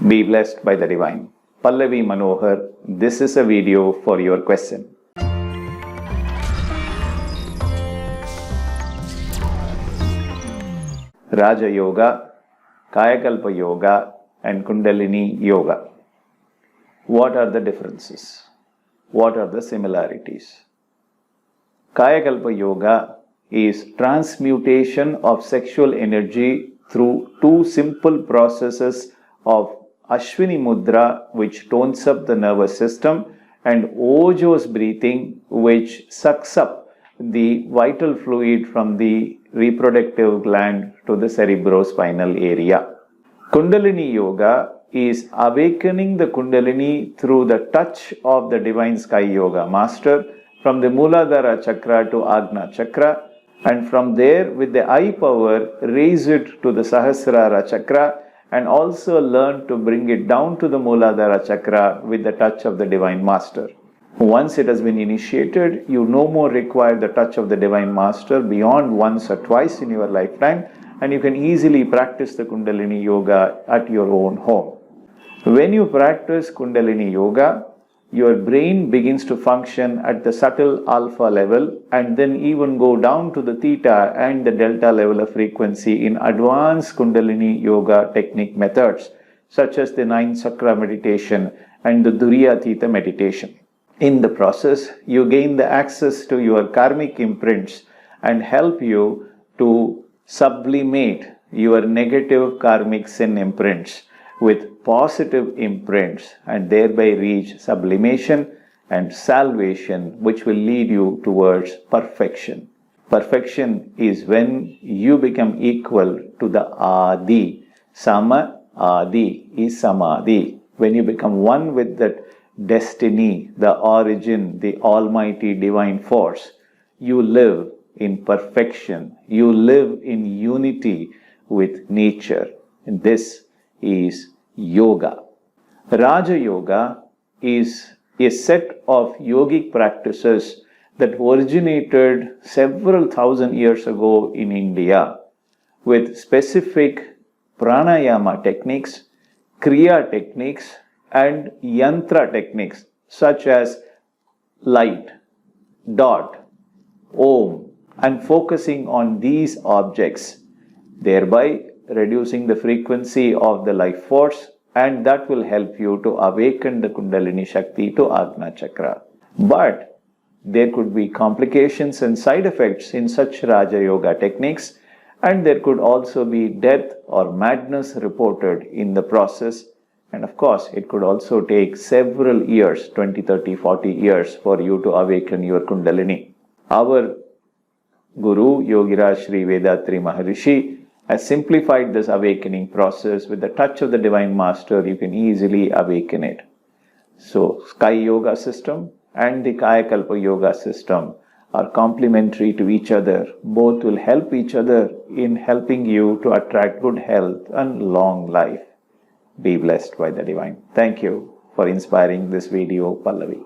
Be blessed by the divine. Pallavi Manohar, this is a video for your question. Raja Yoga, Kayakalpa Yoga and Kundalini Yoga. What are the differences? What are the similarities? Kayakalpa Yoga is transmutation of sexual energy through two simple processes of Ashwini Mudra, which tones up the nervous system, and Ojo's breathing, which sucks up the vital fluid from the reproductive gland to the cerebrospinal area. Kundalini Yoga is awakening the Kundalini through the touch of the Divine Sky Yoga Master from the Muladhara Chakra to Agna Chakra, and from there with the eye power raise it to the Sahasrara Chakra, and also learn to bring it down to the Muladhara Chakra with the touch of the Divine Master. Once it has been initiated, you no more require the touch of the Divine Master beyond once or twice in your lifetime, and you can easily practice the Kundalini Yoga at your own home. When you practice Kundalini Yoga, your brain begins to function at the subtle alpha level and then even go down to the theta and the delta level of frequency in advanced Kundalini Yoga technique methods such as the 9 Chakra meditation and the Duriyatita meditation. In the process, you gain the access to your karmic imprints and help you to sublimate your negative karmic sin imprints with positive imprints and thereby reach sublimation and salvation, which will lead you towards perfection. Perfection is when you become equal to the Adi. Sama Adi is Samadhi. When you become one with that destiny, the origin, the almighty divine force, you live in perfection. You live in unity with nature. And this is yoga. Raja Yoga is a set of yogic practices that originated several thousand years ago in India with specific pranayama techniques, kriya techniques, and yantra techniques such as light, dot, om, and focusing on these objects, thereby reducing the frequency of the life force, and that will help you to awaken the Kundalini Shakti to Agna Chakra. But there could be complications and side effects in such Raja Yoga techniques, and there could also be death or madness reported in the process. And of course, it could also take several years, 20, 30, 40 years for you to awaken your Kundalini. Our Guru, Yogiraj Sri Vethathiri Maharishi, has simplified this awakening process. With the touch of the Divine Master, you can easily awaken it. So, Sky Yoga system and the Kayakalpa Yoga system are complementary to each other. Both will help each other in helping you to attract good health and long life. Be blessed by the Divine. Thank you for inspiring this video, Pallavi.